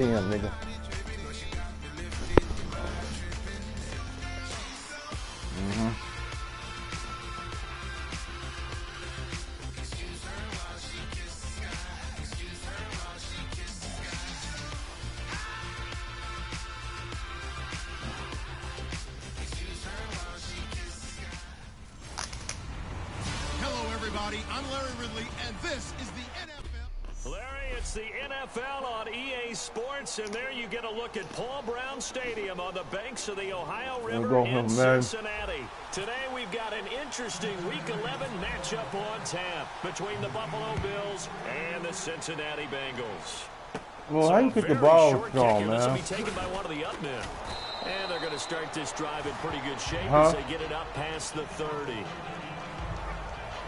Damn, nigga. I'm Larry Ridley, and this is the NFL. Larry, it's the NFL on EA Sports, and there you get a look at Paul Brown Stadium on the banks of the Ohio River in Cincinnati. Today we've got an interesting Week 11 matchup on tap between the Buffalo Bills and the Cincinnati Bengals. Well, how you pick the ball strong, man? This will be taken by one of the up men. And they're going to start this drive in pretty good shape as they get it up past the 30.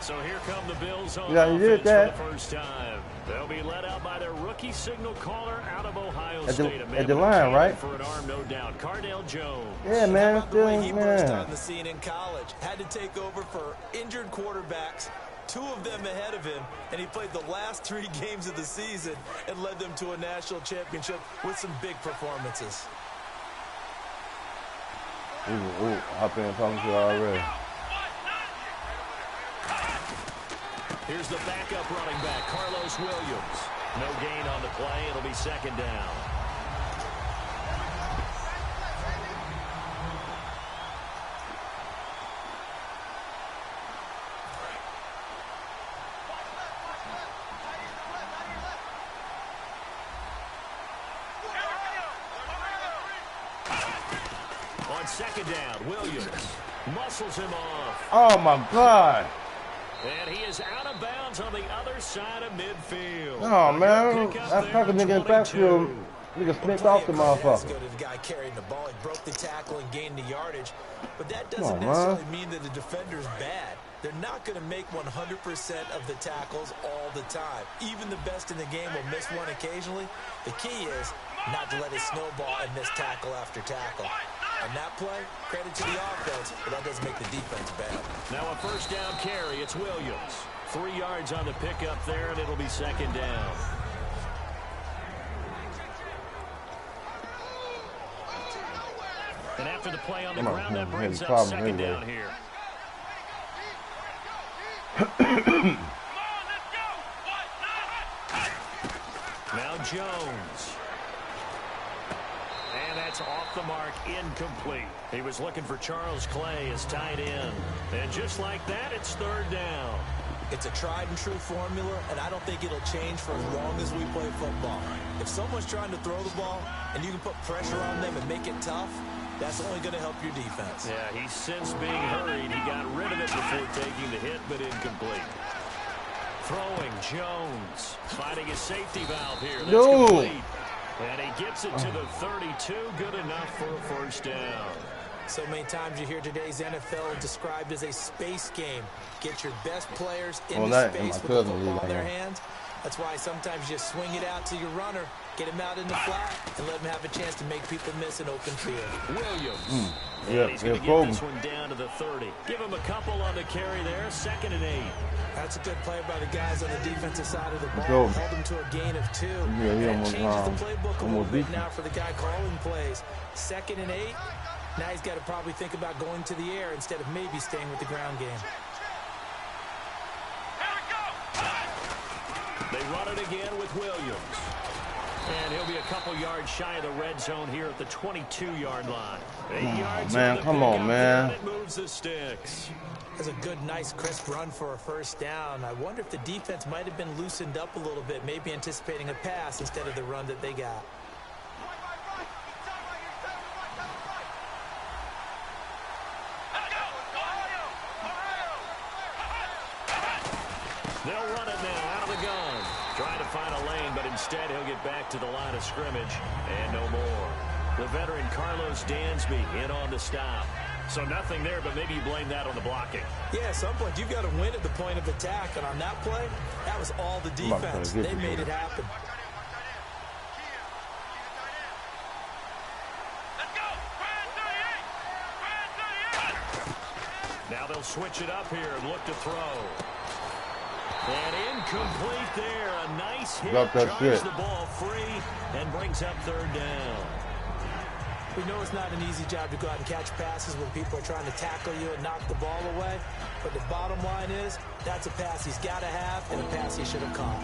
So here come the Bills on offense for the first time. They'll be led out by their rookie signal caller out of Ohio State. At the line, right? For an arm, no doubt. Cardale Jones. Yeah, man. How about the way he burst on the scene in college? Had to take over for injured quarterbacks, 2 of them ahead of him, and he played the last 3 games of the season and led them to a national championship with some big performances. Ooh, I've been talking to you already. Here's the backup running back, Carlos Williams. No gain on the play. It'll be second down. On second down, Williams muscles him off. Oh, my God. And he is out of bounds on the other side of midfield. Oh, man. That's talking nigga in the backfield. Nigga snipped off the motherfucker. Go to the guy carrying the ball. He broke the tackle and gained the yardage. But that doesn't necessarily mean that the defender's bad. They're not going to make 100% of the tackles all the time. Even the best in the game will miss one occasionally. The key is not to let it snowball and miss tackle after tackle. On that play, credit to the offense, but that doesn't make the defense bad. Now a first down carry. It's Williams. 3 yards on the pickup there, and it'll be second down. And after the play on the ground, that brings up second down here. Now Jones. And that's off the mark, incomplete. He was looking for Charles Clay as tight end. And just like that, it's third down. It's a tried-and-true formula, and I don't think it'll change for as long as we play football. If someone's trying to throw the ball, and you can put pressure on them and make it tough, that's only going to help your defense. Yeah, he's since being hurried. He got rid of it before taking the hit, but incomplete. Throwing, Jones. Finding his safety valve here. That's complete. And he gets it to the 32. Good enough for a first down. So many times you hear today's NFL described as a space game. Get your best players into space with the football in their hands. That's why sometimes you just swing it out to your runner, get him out in the flat, and let him have a chance to make people miss an open field. Williams. He's going to get this one down to the 30. Give him a couple on the carry there. 2nd and 8. That's a good play by the guys on the defensive side of the ball. Held him to a gain of 2. That changes the playbook a little bit now for the guy calling plays. 2nd and 8. Now he's got to probably think about going to the air instead of maybe staying with the ground game. They run it again with Williams. And he'll be a couple yards shy of the red zone here at the 22-yard line. 8 yards. Man, come on, man. It moves the sticks. That's a good, nice, crisp run for a first down. I wonder if the defense might have been loosened up a little bit, maybe anticipating a pass instead of the run that they got. They'll run it now out of the gun. Trying to find a lane, but instead he'll get back to the line of scrimmage and no more. The veteran Carlos Dansby in on the stop. So nothing there, but maybe you blame that on the blocking. Yeah, at some point you've got to win at the point of attack, and on that play, that was all the defense. They made it happen. Now they'll switch it up here and look to throw. And incomplete there. A nice hit. Drop that Drives shit. the ball free and brings up third down. We know it's not an easy job to go out and catch passes when people are trying to tackle you and knock the ball away. But the bottom line is, that's a pass he's got to have and a pass he should have caught.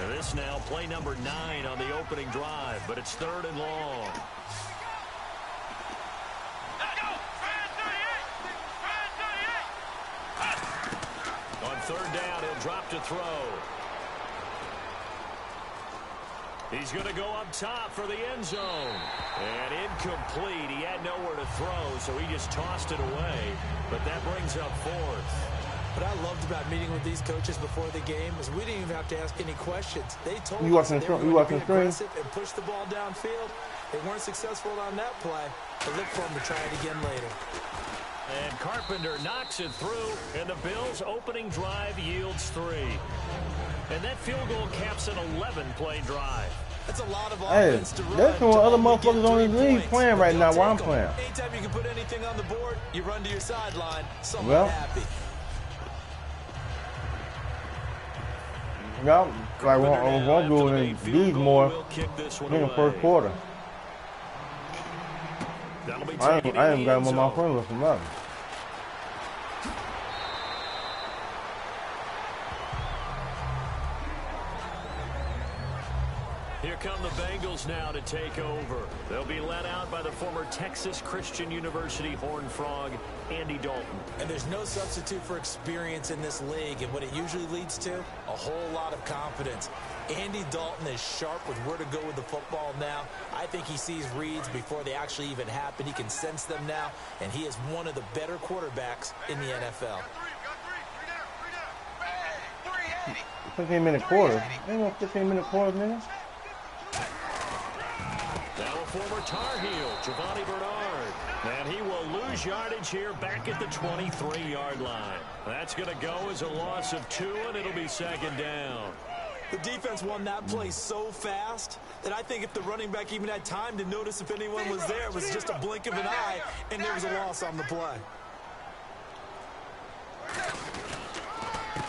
And this now play number 9 on the opening drive, but it's third and long. On third down, he'll drop to throw. He's going to go up top for the end zone. And incomplete. He had nowhere to throw, so he just tossed it away. But that brings up fourth. What I loved about meeting with these coaches before the game is we didn't even have to ask any questions. They told us they were going to be aggressive and push the ball downfield. They weren't successful on that play, but look for them to try it again later. And Carpenter knocks it through, and the Bills' opening drive yields 3. And that field goal caps an 11-play drive. That's a lot of offense to run. That's what other motherfuckers on the league playing right now while I'm playing. Anytime you can put anything on the board, you run to your sideline, somewhat happy. Yeah, like one goal and these more in the first quarter. I ain't got him on my friend list for nothing. Here come the Bengals now to take over. They'll be led out by the former Texas Christian University Horned Frog, Andy Dalton. And there's no substitute for experience in this league, and what it usually leads to, a whole lot of confidence. Andy Dalton is sharp with where to go with the football now. I think he sees reads before they actually even happen. He can sense them now, and he is one of the better quarterbacks in the NFL. 15-minute quarter. Ain't no 15-minute quarters, nigga. Now a former Tar Heel, Giovanni Bernard. And he will lose yardage here back at the 23-yard line. That's going to go as a loss of 2, and it'll be second down. The defense won that play so fast that I think if the running back even had time to notice if anyone was there, it was just a blink of an eye, and there was a loss on the play.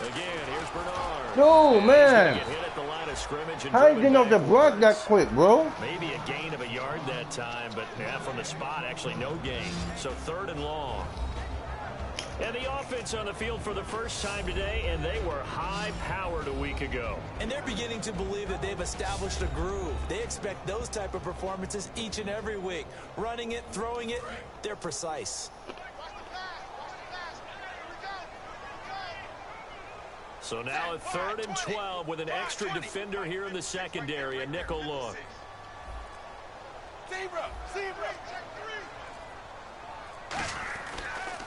Again, here's Bernard. No, man. How you getting off the block that quick, bro? Maybe a gain of a yard that time, but yeah, from the spot, actually no gain. So third and long. And the offense on the field for the first time today, and they were high-powered a week ago. And they're beginning to believe that they've established a groove. They expect those type of performances each and every week. Running it, throwing it, they're precise. So now a third and 12 with an extra defender here in the secondary, a nickel look.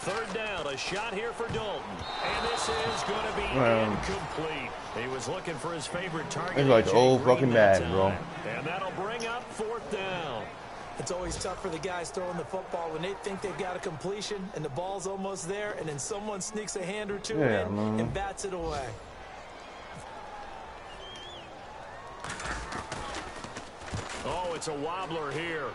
Third down, a shot here for Dalton. And this is going to be incomplete. He was looking for his favorite target. It's like the old fucking bag, bro. And that'll bring up fourth down. It's always tough for the guys throwing the football when they think they've got a completion and the ball's almost there, and then someone sneaks a hand or two in and bats it away. Oh, it's a wobbler here.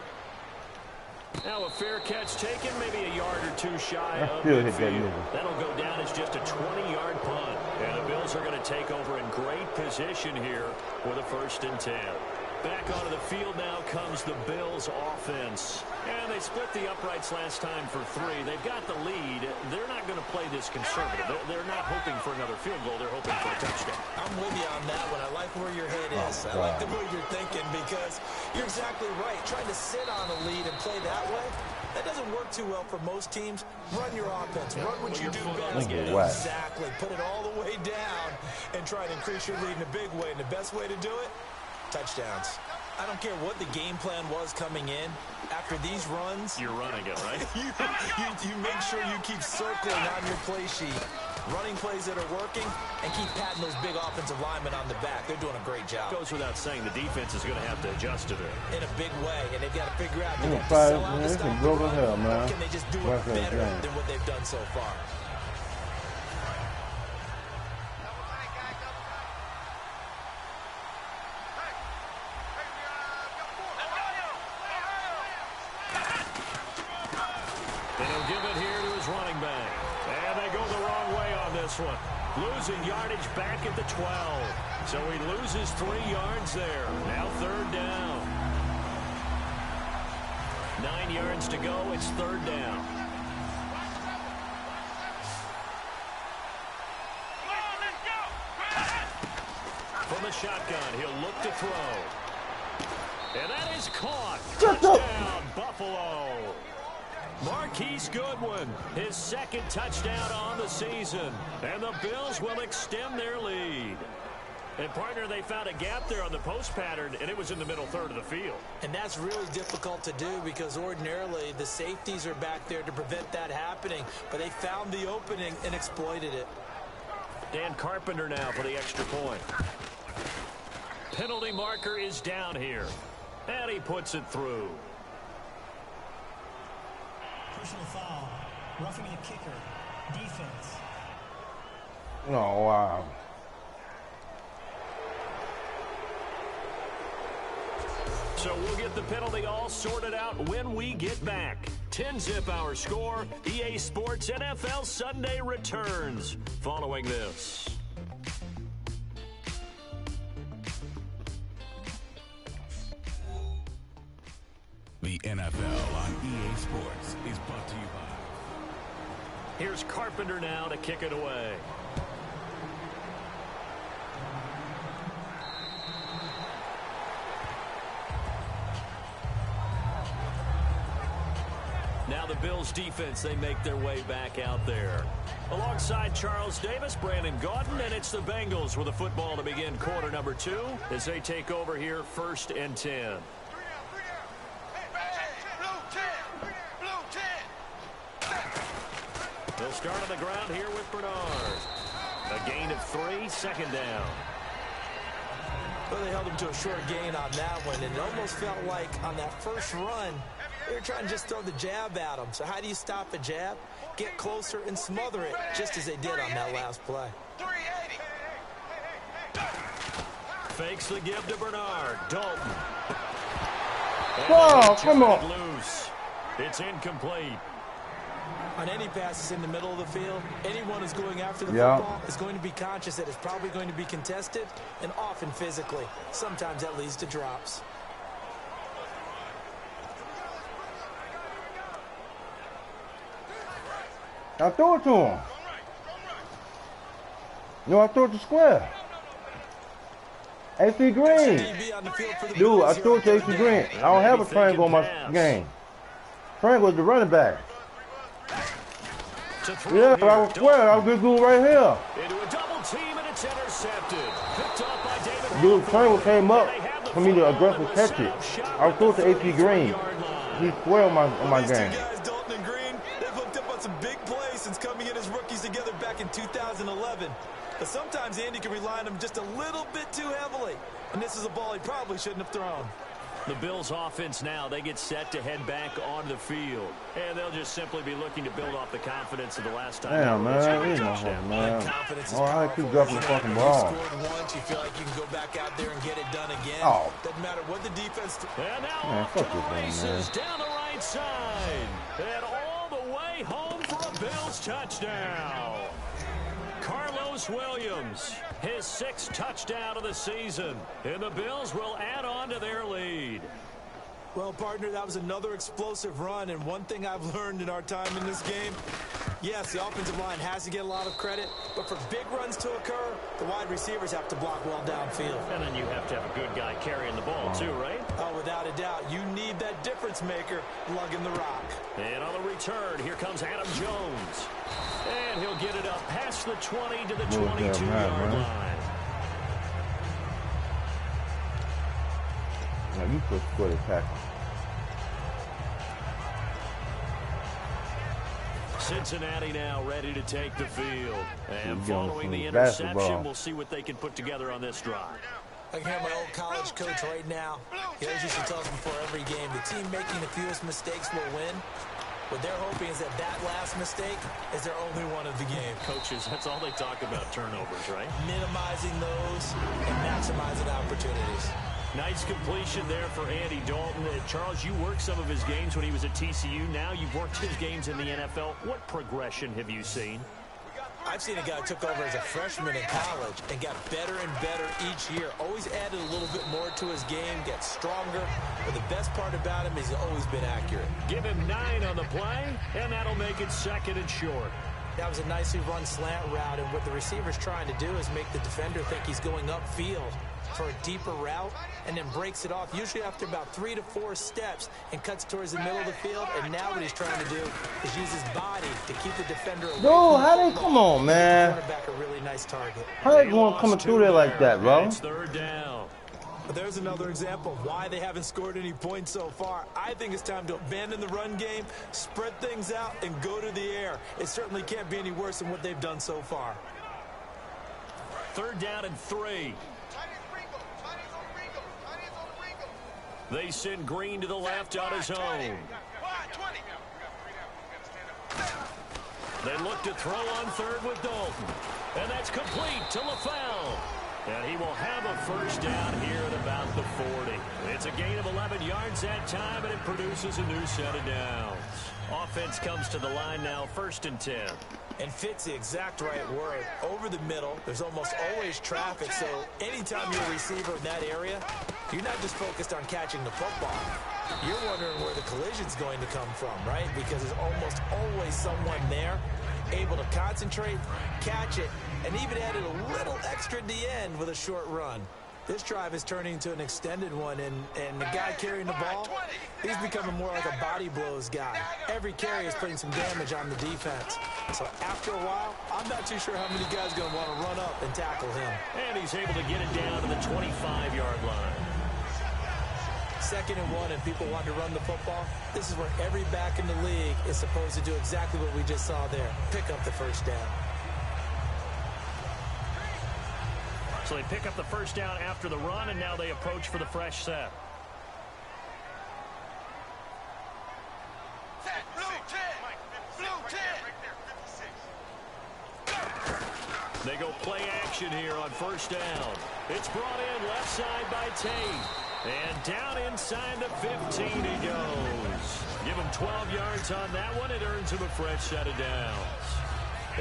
Now a fair catch taken, maybe a yard or 2 shy of the field. That'll go down as just a 20-yard punt. And the Bills are going to take over in great position here with a 1st and 10. Back onto the field now comes the Bills offense. And they split the uprights last time for 3. They've got the lead. They're not going to play this conservative. They're not hoping for another field goal. They're hoping for a touchdown. I'm with you on that one. I like where your head is. I like the way you're thinking because you're exactly right. Trying to sit on a lead and play that way, that doesn't work too well for most teams. Run your offense. Run what you do best. Exactly. Put it all the way down and try to increase your lead in a big way. And the best way to do it, touchdowns. I don't care what the game plan was coming in. After these runs, you're running it, right? you make sure you keep circling on your play sheet, running plays that are working, and keep patting those big offensive linemen on the back. They're doing a great job. Goes without saying, the defense is going to have to adjust to it in a big way, and they've got to figure out they have to sell out to stop the run, or can they just do it better than what they've done so far? this one. Losing yardage back at the 12. So he loses 3 yards there. Now 3rd down. 9 yards to go. It's 3rd down. From the shotgun, he'll look to throw. And that is caught. Touchdown, Buffalo. Marquise Goodwin, his 2nd touchdown on the season. And the Bills will extend their lead. And, partner, they found a gap there on the post pattern, and it was in the middle 3rd of the field. And that's really difficult to do because ordinarily the safeties are back there to prevent that happening. But they found the opening and exploited it. Dan Carpenter now for the extra point. Penalty marker is down here. And he puts it through. Personal foul. Roughing the kicker. Defense. Oh, wow. So we'll get the penalty all sorted out when we get back. 10-zip our score. EA Sports NFL Sunday returns following this. The NFL on EA Sports is brought to you by. Here's Carpenter now to kick it away. Now the Bills defense, they make their way back out there. Alongside Charles Davis, Brandon Gaudin, and it's the Bengals with the football to begin quarter number 2 as they take over here 1st and 10. They'll start on the ground here with Bernard. A gain of 3, 2nd down. Well, they held him to a short gain on that one, and it almost felt like on that first run, they were trying to just throw the jab at him. So how do you stop a jab? Get closer and smother it, just as they did on that last play. Fakes the give to Bernard. Dalton. Oh, come on. Loose. It's incomplete. On any passes in the middle of the field, anyone who's going after the football is going to be conscious that it's probably going to be contested and often physically. Sometimes that leads to drops. I threw it to him. No, I threw it to square. AC Green. Dude, I threw it to AC Green. I don't have a triangle on my game. Triangle is the running back. Yeah, but I was square. I was just doing right here. Into a double team, and it's intercepted. Picked off by David. Dude, triangle came up for me to aggressively catch it. I was threw it to AC Green. He's square on my game. Dalton and Green, they've hooked up on some big plays since coming in as rookies together back in 2011. But sometimes Andy can rely on him just a little bit too heavily. And this is a ball he probably shouldn't have thrown. The Bills offense now, they get set to head back on the field. And they'll just simply be looking to build off the confidence of the last time. Damn, man. He's no hope, man. Oh, I keep dropping the fucking ball. You scored once, you feel like you can go back out there and get it done again. Oh. Doesn't matter what the defense... And now Man, off to fuck the this thing, races down the right side. And all the way home for a Bills touchdown. Carlos Williams, his 6th touchdown of the season. And the Bills will add on to their lead. Well, partner, that was another explosive run, and one thing I've learned in our time in this game, yes, the offensive line has to get a lot of credit, but for big runs to occur, the wide receivers have to block well downfield. And then you have to have a good guy carrying the ball, too, right? Oh, without a doubt. You need that difference maker lugging the rock. And on the return, here comes Adam Jones. And he'll get it up past the 20 to the 22-yard line. Now you put square the tackle. Cincinnati now ready to take the field. And following the interception, we'll see what they can put together on this drive. I can hear my old college coach right now. He always used to tell us before every game, the team making the fewest mistakes will win. What they're hoping is that last mistake is their only one of the game. Coaches, that's all they talk about, turnovers, right? Minimizing those and maximizing opportunities. Nice completion there for Andy Dalton. Charles, you worked some of his games when he was at TCU. Now you've worked his games in the NFL. What progression have you seen? I've seen a guy who took over as a freshman in college and got better and better each year. Always added a little bit more to his game, gets stronger. But the best part about him is he's always been accurate. Give him 9 on the play, and that'll make it 2nd and short. That was a nicely run slant route, and what the receiver's trying to do is make the defender think he's going upfield for a deeper route, and then breaks it off, usually after about 3 to 4 steps, and cuts towards the middle of the field. And now what he's trying to do is use his body to keep the defender away. Dude, how they come on, man? Quarterback, a really nice target. How they going coming through there like that, bro? It's 3rd down. But there's another example of why they haven't scored any points so far. I think it's time to abandon the run game, spread things out, and go to the air. It certainly can't be any worse than what they've done so far. 3rd down and 3. They send Green to the left on his own. They look to throw on 3rd with Dalton. And that's complete to LaFell. And he will have a 1st down here at about the 40. It's a gain of 11 yards that time, and it produces a new set of downs. Offense comes to the line now, 1st and 10. And fits the exact right word. Over the middle, there's almost always traffic, so anytime you're a receiver in that area, you're not just focused on catching the football. You're wondering where the collision's going to come from, right? Because there's almost always someone there able to concentrate, catch it, and even added a little extra at the end with a short run. This drive is turning into an extended one, and the guy carrying the ball, he's becoming more like a body blows guy. Every carry is putting some damage on the defense. So after a while, I'm not too sure how many guys are going to want to run up and tackle him. And he's able to get it down to the 25-yard line. 2nd and 1, and people want to run the football. This is where every back in the league is supposed to do exactly what we just saw there. Pick up the 1st down. So they pick up the 1st down after the run, and now they approach for the fresh set. They go play action here on 1st down. It's brought in left side by Tate. And down inside the 15 he goes. Give him 12 yards on that one. It earns him a fresh set of downs.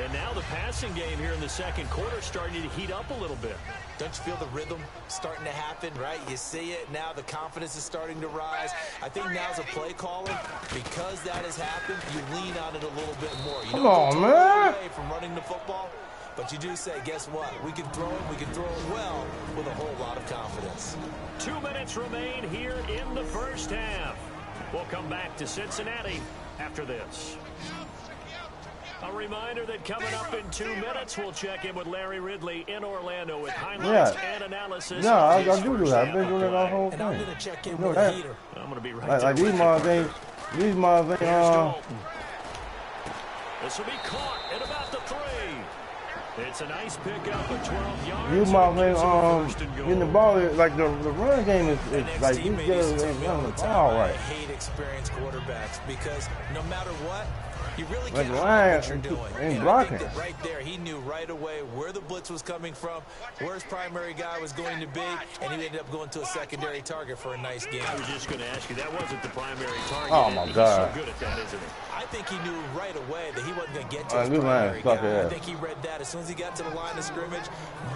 And now the passing game here in the 2nd quarter starting to heat up a little bit. Don't you feel the rhythm starting to happen, right? You see it. Now the confidence is starting to rise. I think now's a play caller. Because that has happened, you lean on it a little bit more. You Come on, man. Away from running the football, but you do say, guess what? We can throw it. We can throw it well with a whole lot of confidence. 2 minutes remain here in the 1st half. We'll come back to Cincinnati after this. A reminder that coming up in 2 minutes, we'll check in with Larry Ridley in Orlando with highlights and analysis. Yeah, I do that. I've been doing it all whole And thing. I'm going to check in with a heater. I'm going to be right Like there. these motherfuckers, This will be caught at about the 3. It's a nice pickup of 12 yards. you motherfuckers, getting the ball, like the run game is like these guys ain't running the ball right. I hate experienced quarterbacks because no matter what, you really Like can't hide what you're Lions doing. ain't And I blocking. think that right there, he knew right away where the blitz was coming from, where his primary guy was going to be, and he ended up going to a secondary target for a nice game. I was just going to ask you, that wasn't the primary target. Oh, my He's God. so good at that, isn't he? I think he knew right away that he wasn't going to get to his good man. primary Fuck guy. yeah. I think he read that as soon as he got to the line of scrimmage,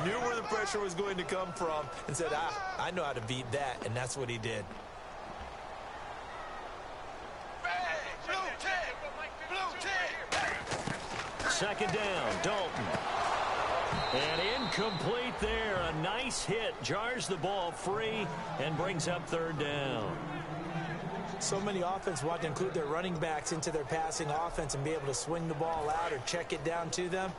knew where the pressure was going to come from, and said, I know how to beat that, and that's what he did. Second down, Dalton. And incomplete there. A nice hit. Jars the ball free and brings up 3rd down. So many offenses want to include their running backs into their passing offense and be able to swing the ball out or check it down to them.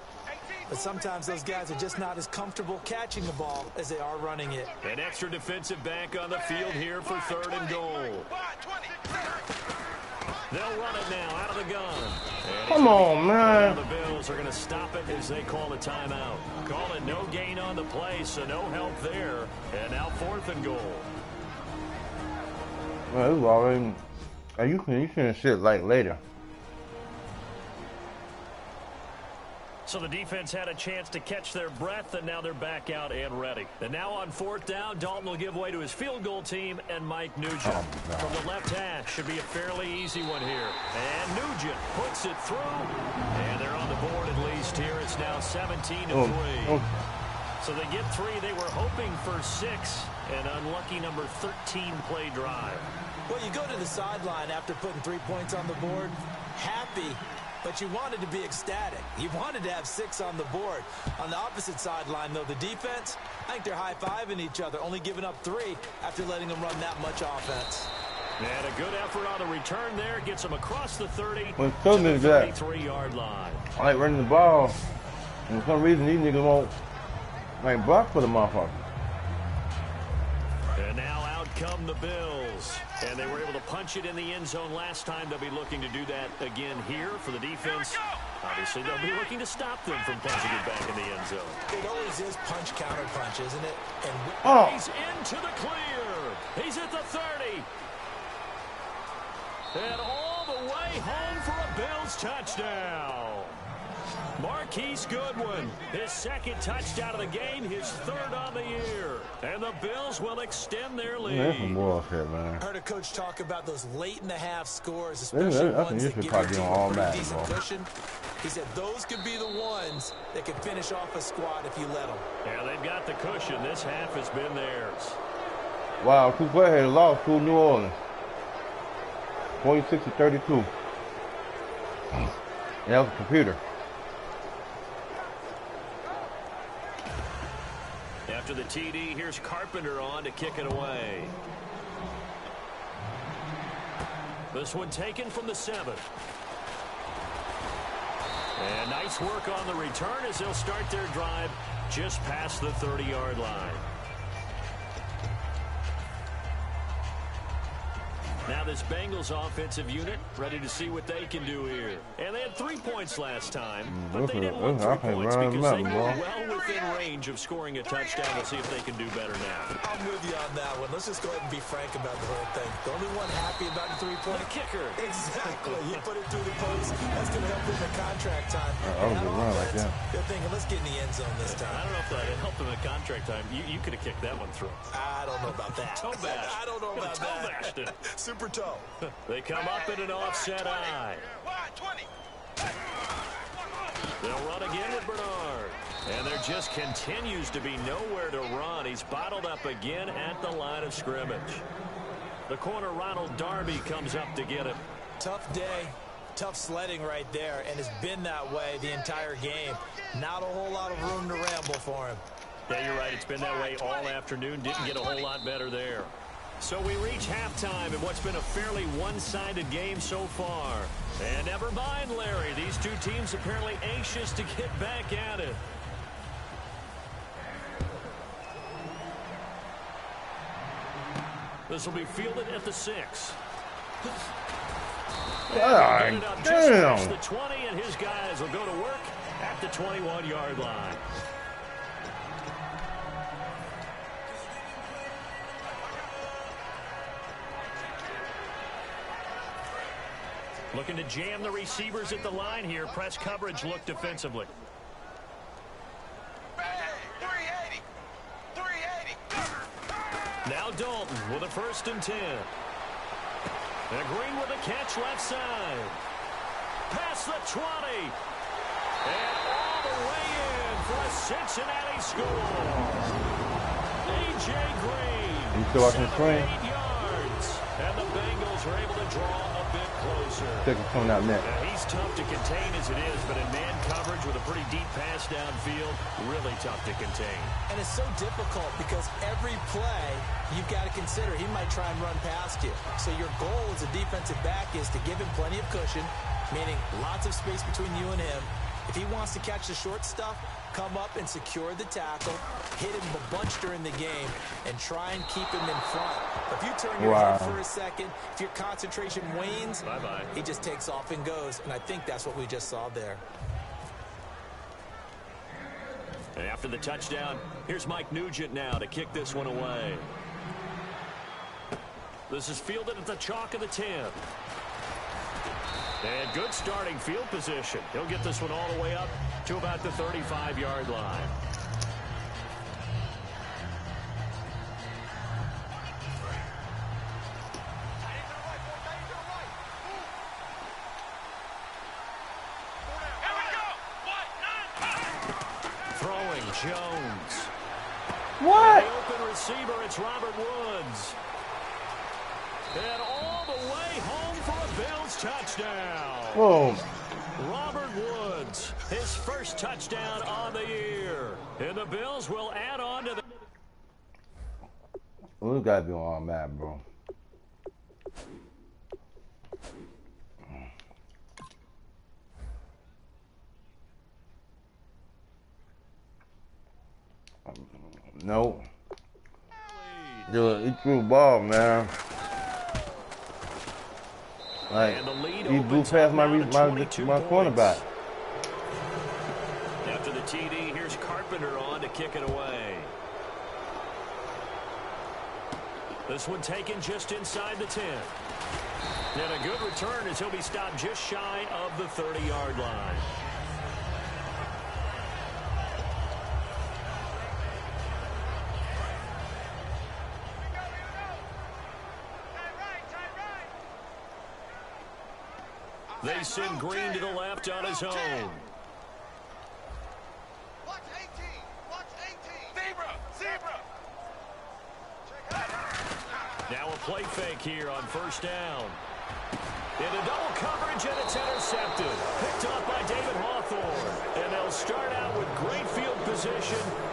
But sometimes those guys are just not as comfortable catching the ball as they are running it. An extra defensive back on the field here for 3rd and goal. They'll run it now out of the gun. Come on, Now man. the Bills are going to stop it as they call a timeout. Call it no gain on the play, so no help there. And now 4th and goal. Well, it was already, you can shit like later. So the defense had a chance to catch their breath, and now they're back out and ready. And now on 4th down, Dalton will give way to his field goal team and Mike Nugent. From the left hash, should be a fairly easy one here. And Nugent puts it through, and they're on the board at least. released here. It's now 17-3. So they get 3. They were hoping for 6. An unlucky number 13 play drive. Well, you go to the sideline after putting 3 points on the board, happy, but you wanted to be ecstatic. You wanted to have 6 on the board. On the opposite sideline, though, the defense, I think they're high-fiving each other, only giving up 3 after letting them run that much offense. And a good effort on the return there. Gets them across the 30 to the 33-yard line. I like running the ball. And for some reason, these niggas won't like block for the motherfucker. And now out come the Bills. And they were able to punch it in the end zone last time. They'll be looking to do that again here for the defense. Obviously, they'll be looking to stop them from punching it back in the end zone. It always is punch, counter punch, isn't it? And he's into the clear. He's at the 30. And all the way home for a Bills touchdown. Marquise Goodwin, his second touchdown of the game, his 3rd on the year. And the Bills will extend their lead. That's some bullshit, man. Heard a coach talk about those late-in-the-half scores, especially ones that give your team a pretty decent cushion. He said those could be the ones that could finish off a squad if you let them. Yeah, they've got the cushion. This half has been theirs. Wow, Cooper had lost to New Orleans. 46-32. That was a computer. After the TD, here's Carpenter on to kick it away. This one taken from the 7. And nice work on the return as they'll start their drive just past the 30-yard line. Now this Bengals offensive unit ready to see what they can do here. And they had 3 points last time, but they didn't want 3 points because they were well within range of scoring a touchdown. Let's see if they can do better now. I'm with you on that one. Let's just go ahead and be frank about the whole thing. The only one happy about the 3-point kicker. Exactly. You put it through the post. That's going to help in the contract time. I was around like that. They're thinking, let's get in the end zone this time. I don't know if that helped them in contract time. You could have kicked that one through. I don't know about that. Toe bash. I don't know about that. Super toe. They come up in an offset eye. They'll run again with Bernard. And there just continues to be nowhere to run. He's bottled up again at the line of scrimmage. The corner, Ronald Darby, comes up to get it. Tough day. Tough sledding right there, and it's been that way the entire game. Not a whole lot of room to ramble for him. Yeah, you're right. It's been that way all afternoon. Didn't get a whole lot better there. So we reach halftime in what's been a fairly one-sided game so far. And never mind, Larry. These two teams apparently anxious to get back at it. This will be fielded at the 6. God damn. The 20, and his guys will go to work at the 21-yard line. Looking to jam the receivers at the line here. Press coverage look defensively. Now Dalton with a 1st and 10. And Green with a catch left side. Past the 20. And all the way in for a Cincinnati score. A.J. Green. You still watching the screen? 8 yards. And the Bengals are able to draw a bit closer. Coming out next. Now, he's tough to contain as it is, but in man coverage with a pretty deep pass downfield, really tough to contain. And it's so difficult because every play you've got to consider he might try and run past you. So your goal as a defensive back is to give him plenty of cushion, meaning lots of space between you and him. If he wants to catch the short stuff, come up and secure the tackle, hit him a bunch during the game, and try and keep him in front. If you turn your head for a second, if your concentration wanes, he just takes off and goes. And I think that's what we just saw there. And after the touchdown, here's Mike Nugent now to kick this one away. This is fielded at the chalk of the 10. And good starting field position. He'll get this one all the way up to about the 35-yard line. Jones. What? The open receiver, it's Robert Woods. And all the way home for a Bills touchdown. Boom. Robert Woods, his first touchdown on the year. And the Bills will add on to the... We gotta be on map, bro. Nope. Dude, he threw the ball, man. Like, he blew past my cornerback. After the TD, here's Carpenter on to kick it away. This one taken just inside the 10. And a good return as he'll be stopped just shy of the 30-yard line. They send Green to the left on his own. Watch 18. Watch 18. Zebra. Now a play fake here on first down. Into double coverage, and it's intercepted. Picked off by David Hawthorne. And they'll start out with great field position